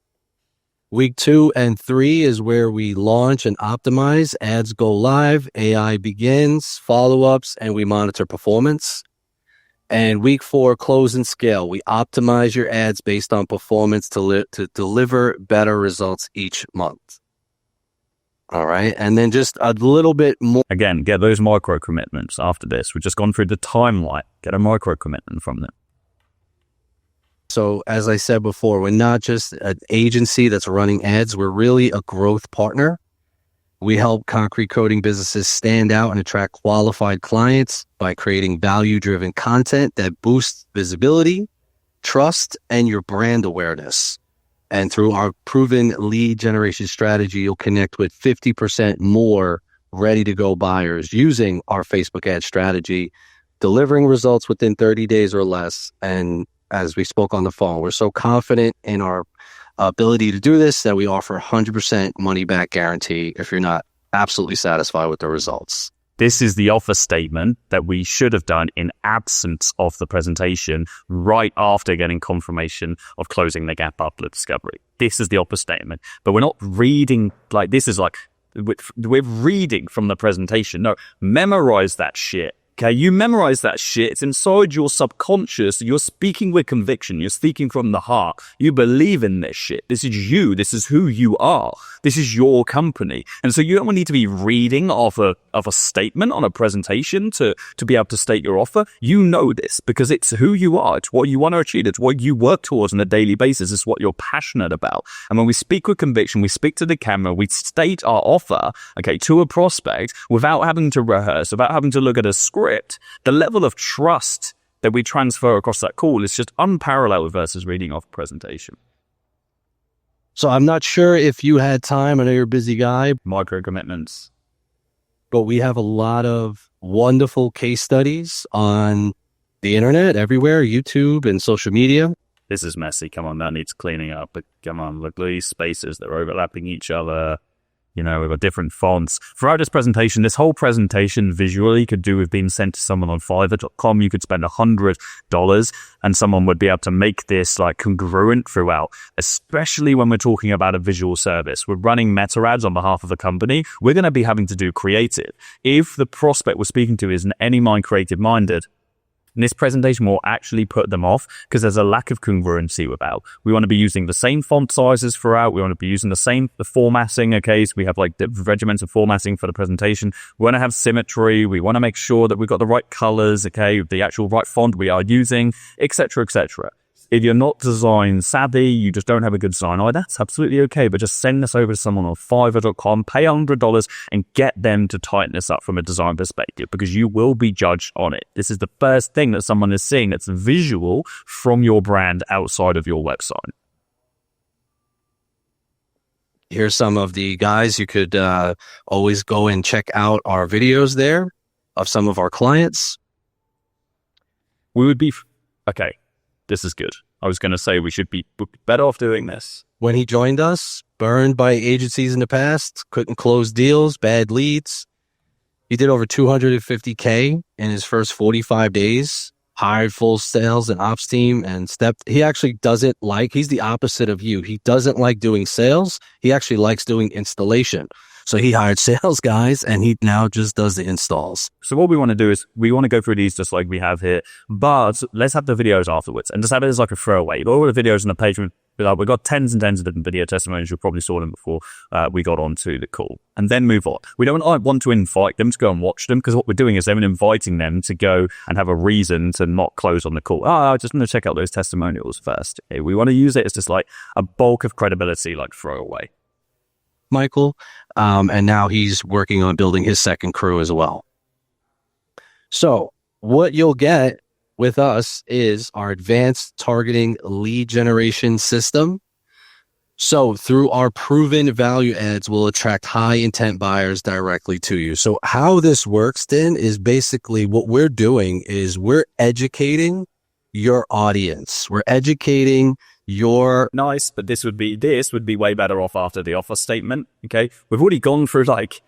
Week 2 and 3 is where we launch and optimize. Ads go live, AI begins, follow-ups, and we monitor performance. And week 4, close and scale. We optimize your ads based on performance to deliver better results each month. All right. And then just a little bit more. Again, get those micro commitments after this. We've just gone through the timeline. Get a micro commitment from them. So as I said before, we're not just an agency that's running ads. We're really a growth partner. We help concrete coating businesses stand out and attract qualified clients by creating value-driven content that boosts visibility, trust, and your brand awareness. And through our proven lead generation strategy, you'll connect with 50% more ready-to-go buyers using our Facebook ad strategy, delivering results within 30 days or less. And as we spoke on the phone, we're so confident in our ability to do this that we offer 100% money-back guarantee if you're not absolutely satisfied with the results. This is the offer statement that we should have done in absence of the presentation right after getting confirmation of closing the gap after the discovery. This is the offer statement, but we're not reading like this is like we're reading from the presentation. No, memorize that shit. Okay, you memorize that shit. It's inside your subconscious. You're speaking with conviction. You're speaking from the heart. You believe in this shit. This is you. This is who you are. This is your company. And so you don't need to be reading off a statement on a presentation to be able to state your offer. You know this because it's who you are. It's what you want to achieve. It's what you work towards on a daily basis. It's what you're passionate about. And when we speak with conviction, we speak to the camera, we state our offer, okay, to a prospect without having to rehearse, without having to look at a script. The level of trust that we transfer across that call is just unparalleled versus reading off a presentation. So I'm not sure if you had time. I know you're a busy guy. Micro commitments. But we have a lot of wonderful case studies on the internet, everywhere, YouTube and social media. This is messy. Come on, that needs cleaning up. But come on, look at these spaces. They're overlapping each other. We've got different fonts. Throughout this presentation, this whole presentation visually could do with being sent to someone on Fiverr.com. You could spend $100 and someone would be able to make this like congruent throughout, especially when we're talking about a visual service. We're running meta ads on behalf of the company. We're going to be having to do creative. If the prospect we're speaking to is in any mind creative minded, this presentation will actually put them off because there's a lack of congruency without. We want to be using the same font sizes throughout. We want to be using the formatting. Okay, so we have like the regimented formatting for the presentation. We want to have symmetry. We want to make sure that we've got the right colors. Okay, the actual right font we are using, etc., etc. If you're not design savvy, you just don't have a good design eye, that's absolutely okay. But just send this over to someone on Fiverr.com, pay $100 and get them to tighten this up from a design perspective because you will be judged on it. This is the first thing that someone is seeing that's visual from your brand outside of your website. Here's some of the guys. You could always go and check out our videos there of some of our clients. we would be, okay, this is good. I was going to say we'd be better off doing this. When he joined us, burned by agencies in the past, couldn't close deals, bad leads. He did over 250K in his first 45 days, hired full sales and ops team, and he actually doesn't like, he's the opposite of you. He doesn't like doing sales. He actually likes doing installation. So he hired sales guys, and he now just does the installs. So what we want to do is we want to go through these just like we have here, but let's have the videos afterwards and just have it as like a throwaway. All the videos on the page, we've got tens and tens of different video testimonials. You probably saw them before we got onto the call, and then move on. We don't want to invite them to go and watch them, because what we're doing is then inviting them to go and have a reason to not close on the call. I just want to check out those testimonials first. Okay? We want to use it as just like a bulk of credibility, like throwaway. Michael, and now he's working on building his second crew as well. So what you'll get with us is our advanced targeting lead generation system. So through our proven value adds, we'll attract high intent buyers directly to you. So how this works then is basically what we're doing is we're educating your audience. We're educating your... Nice, but this would be way better off after the offer statement. Okay, we've already gone through like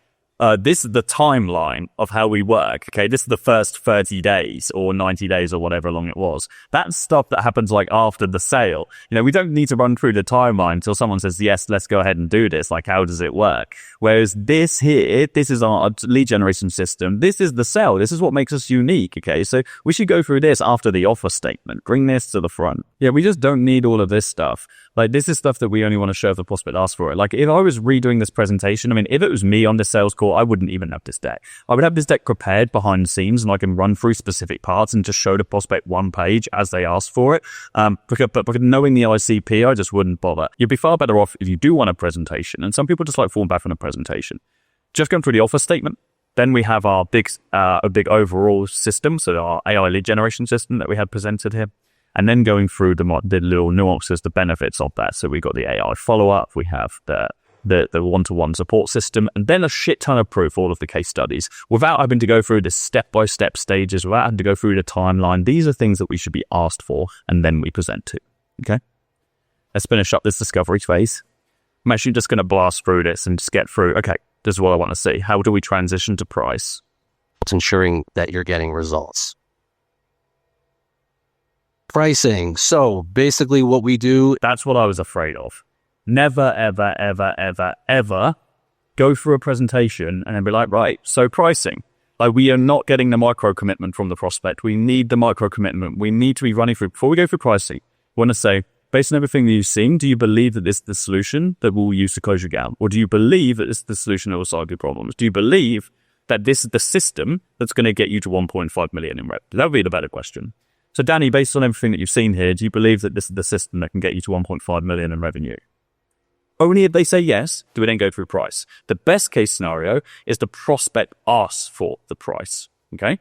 this is the timeline of how we work. Okay, this is the first 30 days or 90 days or whatever long it was. That's stuff that happens like after the sale. You know, we don't need to run through the timeline until someone says, yes, let's go ahead and do this. Like, how does it work? Whereas this here, this is our lead generation system. This is the sale. This is what makes us unique. Okay, so we should go through this after the offer statement. Bring this to the front. Yeah, we just don't need all of this stuff. Like, this is stuff that we only want to show if the prospect asks for it. Like, if I was redoing this presentation, I mean, if it was me on the sales call, I wouldn't even have this deck. I would have this deck prepared behind the scenes, and I can run through specific parts and just show the prospect one page as they ask for it. But knowing the ICP, I just wouldn't bother. You'd be far better off if you do want a presentation, and some people just like falling back on a presentation. Just going through the offer statement. Then we have our big overall system, so our AI lead generation system that we had presented here. And then going through the little nuances, the benefits of that. So we got the AI follow-up, we have the one-to-one support system, and then a shit ton of proof, all of the case studies, without having to go through the step-by-step stages, without having to go through the timeline. These are things that we should be asked for, and then we present to. Okay? Let's finish up this discovery phase. I'm actually just going to blast through this and just get through, okay, this is what I want to see. How do we transition to price? It's ensuring that you're getting results. Pricing. So basically what we do... That's what I was afraid of. Never, ever, ever, ever, ever go through a presentation and then be like, right, so pricing. Like, we are not getting the micro commitment from the prospect. We need the micro commitment. We need to be running through... Before we go through pricing, we want to say, based on everything that you've seen, do you believe that this is the solution that we'll use to close your gap? Or do you believe that this is the solution that will solve your problems? Do you believe that this is the system that's going to get you to 1.5 million in revenue? That would be the better question. So, Danny, based on everything that you've seen here, do you believe that this is the system that can get you to 1.5 million in revenue? Only if they say yes, do we then go through price. The best case scenario is the prospect asks for the price. Okay?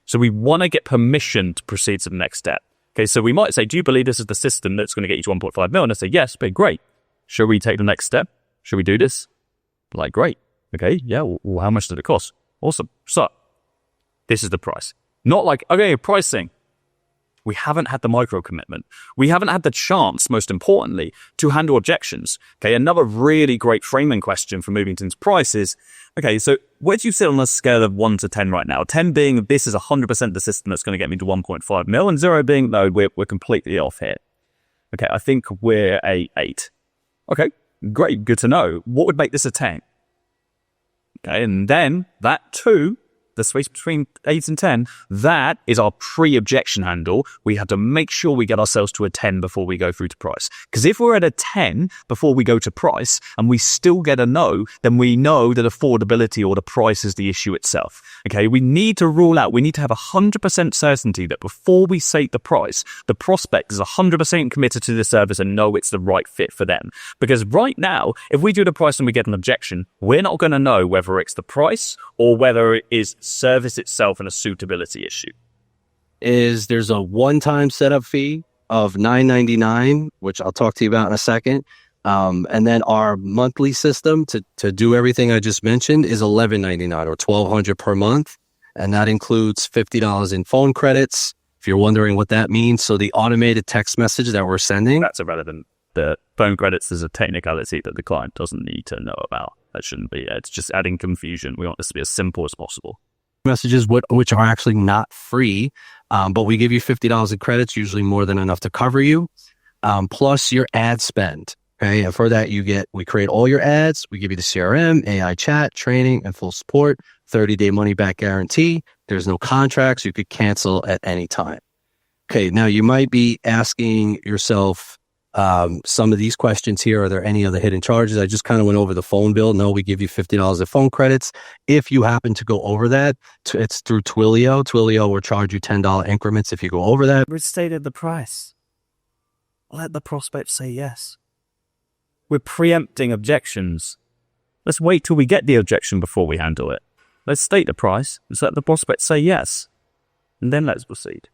So we want to get permission to proceed to the next step. Okay, so we might say, do you believe this is the system that's going to get you to 1.5 million? And I say, yes, but great. Should we take the next step? Should we do this? Like, great. Okay, yeah, well, how much did it cost? Awesome. So, this is the price. Not like, okay, pricing. We haven't had the micro commitment. We haven't had the chance, most importantly, to handle objections. Okay, another really great framing question for moving into price is, okay, so where do you sit on a scale of 1 to 10 right now? 10 being this is 100% the system that's going to get me to 1.5 mil, and 0 being, no, we're completely off here. Okay, I think we're a 8. Okay, great, good to know. What would make this a 10? Okay, and then that 2, the space between 8 and 10, that is our pre-objection handle. We have to make sure we get ourselves to a 10 before we go through to price. Because if we're at a 10 before we go to price and we still get a no, then we know that affordability or the price is the issue itself. Okay, we need to rule out, we need to have 100% certainty that before we say the price, the prospect is 100% committed to the service and know it's the right fit for them. Because right now, if we do the price and we get an objection, we're not going to know whether it's the price or whether it is service itself and a suitability issue. There's a one-time setup fee of $9.99, which I'll talk to you about in a second. And then our monthly system to do everything I just mentioned is $11.99 or $1,200 per month. And that includes $50 in phone credits, If you're wondering what that means, so the automated text message that we're sending. That's irrelevant. The phone credits is a technicality that the client doesn't need to know about. That shouldn't be. It's just adding confusion. We want this to be as simple as possible. Messages, which are actually not free, but we give you $50 in credits, usually more than enough to cover you, plus your ad spend. Okay, and for that we create all your ads. We give you the CRM, AI chat, training, and full support. 30-day money back guarantee. There's no contracts. You could cancel at any time. Okay, now you might be asking yourself some of these questions here. Are there any other hidden charges? I just kind of went over the phone bill. No, we give you $50 of phone credits. If you happen to go over that, it's through Twilio. Twilio will charge you $10 increments if you go over that. We stated the price. Let the prospect say yes. We're preempting objections. Let's wait till we get the objection before we handle it. Let's state the price. Let's let the prospect say yes. And then let's proceed.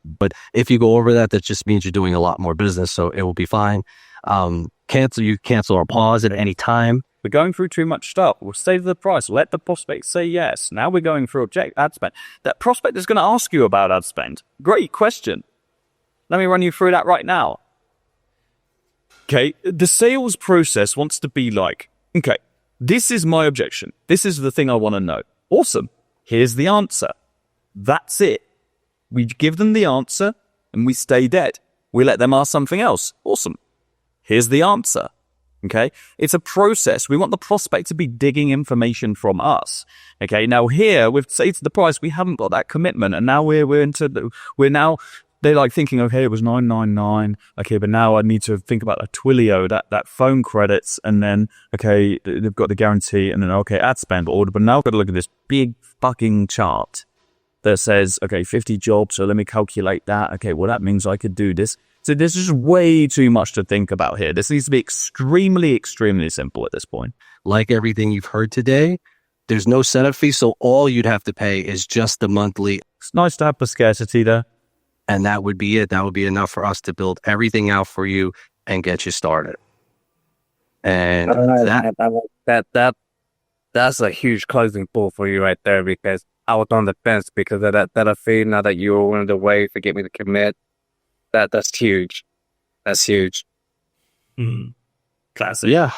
But if you go over that, that just means you're doing a lot more business, so it will be fine. Cancel or pause at any time. We're going through too much stuff. We'll state the price. Let the prospect say yes. Now we're going through ad spend. That prospect is going to ask you about ad spend. Great question. Let me run you through that right now. Okay, the sales process wants to be like, okay, this is my objection. This is the thing I want to know. Awesome. Here's the answer. That's it. We give them the answer and we stay dead. We let them ask something else. Awesome. Here's the answer. Okay. It's a process. We want the prospect to be digging information from us. Okay. Now here we've stated the price. We haven't got that commitment. And now they're like thinking, okay, it was $9.99. Okay. But now I need to think about a Twilio, that phone credits. And then, okay, they've got the guarantee and then, okay, ad spend order. But now I've got to look at this big fucking chart that says, okay, 50 jobs, so let me calculate that. Okay, well, that means I could do this. So there's just way too much to think about here. This needs to be extremely, extremely simple at this point. Like everything you've heard today, there's no setup fee, so all you'd have to pay is just the monthly. It's nice to have the scarcity there. And that would be it. That would be enough for us to build everything out for you and get you started. And that's a huge closing pull for you right there, because I was on the fence because of that fee. Now that you were willing to wait to get me to commit, that's huge. That's huge. Classic. Yeah,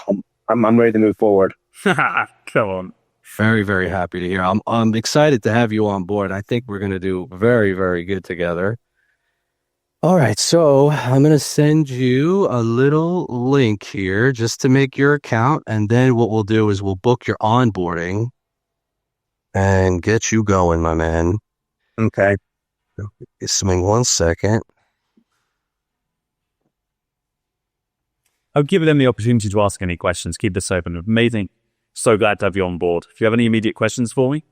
I'm ready to move forward. Come on. Very, very happy to hear. I'm excited to have you on board. I think we're going to do very, very good together. All right, so I'm going to send you a little link here just to make your account, and then what we'll do is we'll book your onboarding and get you going, my man. Okay. Just give me 1 second. I'll give them the opportunity to ask any questions. Keep this open. Amazing. So glad to have you on board. If you have any immediate questions for me,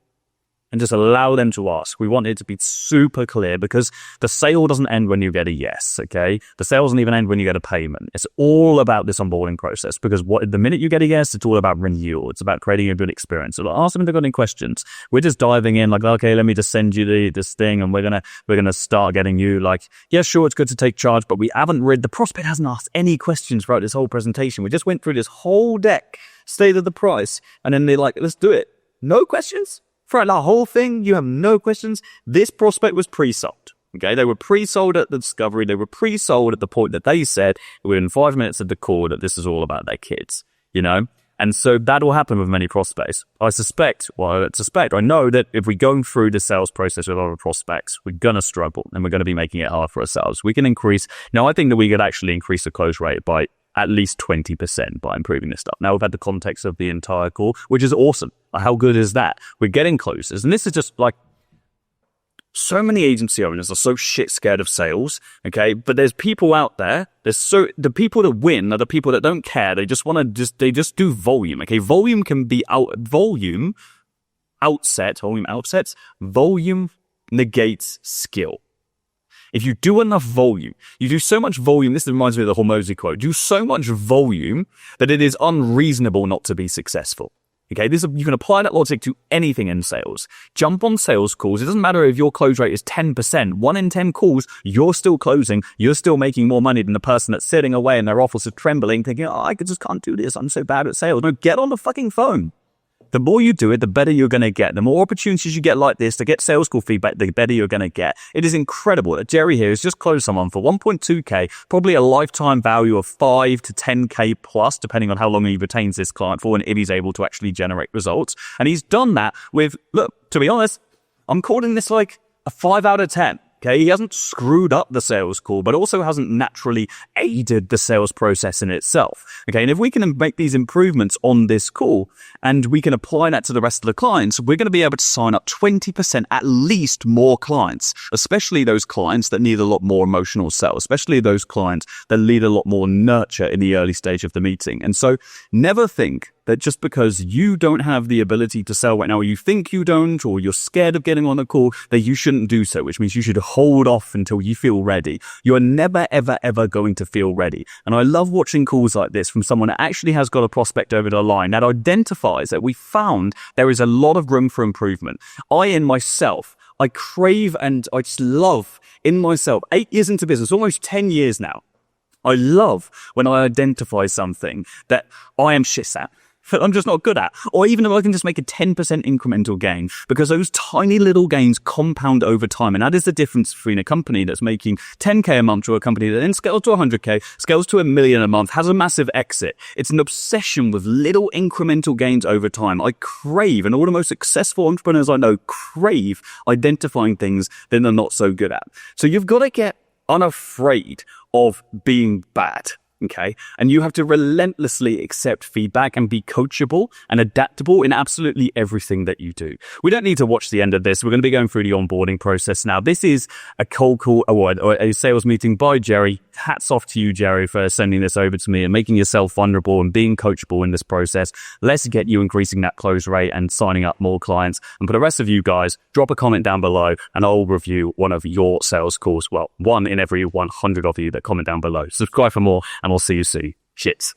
and just allow them to ask. We want it to be super clear because the sale doesn't end when you get a yes, okay? The sale doesn't even end when you get a payment. It's all about this onboarding process because the minute you get a yes, it's all about renewal. It's about creating a good experience. So ask them if they've got any questions. We're just diving in like, okay, let me just send you this thing and we're gonna start getting you like, yeah, sure, it's good to take charge, but we haven't the prospect hasn't asked any questions throughout this whole presentation. We just went through this whole deck, stated the price, and then they're like, let's do it. No questions? Throughout the whole thing, you have no questions. This prospect was pre-sold. Okay, they were pre-sold at the discovery. They were pre-sold at the point that they said within 5 minutes of the call that this is all about their kids, you know? And so that will happen with many prospects. I know that if we're going through the sales process with other prospects, we're going to struggle and we're going to be making it hard for ourselves. We can increase. Now, I think that we could actually increase the close rate by at least 20% by improving this stuff. Now we've had the context of the entire call, which is awesome. How good is that? We're getting closes. And this is just like, so many agency owners are so shit scared of sales, okay? But there's people out there, the people that win are the people that don't care. They just want to they just do volume, okay? Volume can be volume negates skill. If you do enough volume, you do so much volume, this reminds me of the Hormozy quote, do so much volume that it is unreasonable not to be successful. Okay, you can apply that logic to anything in sales. Jump on sales calls. It doesn't matter if your close rate is 10%. 1 in 10 calls, you're still closing. You're still making more money than the person that's sitting away in their office of trembling, thinking, oh, I just can't do this. I'm so bad at sales. No, get on the fucking phone. The more you do it, the better you're going to get. The more opportunities you get like this to get sales call feedback, the better you're going to get. It is incredible that Jerry here has just closed someone for 1.2K, probably a lifetime value of 5 to 10K plus, depending on how long he retains this client for and if he's able to actually generate results. And he's done that with, look, to be honest, I'm calling this like a 5 out of 10. Okay, he hasn't screwed up the sales call, but also hasn't naturally aided the sales process in itself. Okay, and if we can make these improvements on this call and we can apply that to the rest of the clients, we're going to be able to sign up 20% at least more clients, especially those clients that need a lot more emotional sell, especially those clients that need a lot more nurture in the early stage of the meeting. And so never think that just because you don't have the ability to sell right now, or you think you don't, or you're scared of getting on a call, that you shouldn't do so, which means you should hold off until you feel ready. You are never, ever, ever going to feel ready. And I love watching calls like this from someone that actually has got a prospect over the line that identifies that we found there is a lot of room for improvement. I crave and I just love in myself, 8 years into business, almost 10 years now. I love when I identify something that I am shit at, that I'm just not good at, or even if I can just make a 10% incremental gain, because those tiny little gains compound over time. And that is the difference between a company that's making 10K a month to a company that then scales to 100K, scales to $1 million a month, has a massive exit. It's an obsession with little incremental gains over time. I crave, and all the most successful entrepreneurs I know crave identifying things that they're not so good at. So you've got to get unafraid of being bad. Okay. And you have to relentlessly accept feedback and be coachable and adaptable in absolutely everything that you do. We don't need to watch the end of this. We're going to be going through the onboarding process now. This is a cold call or a sales meeting by Jerry. Hats off to you, Jerry, for sending this over to me and making yourself vulnerable and being coachable in this process. Let's get you increasing that close rate and signing up more clients. And for the rest of you guys, drop a comment down below and I'll review one of your sales calls. Well, one in every 100 of you that comment down below. Subscribe for more and I'll see you soon. Shits.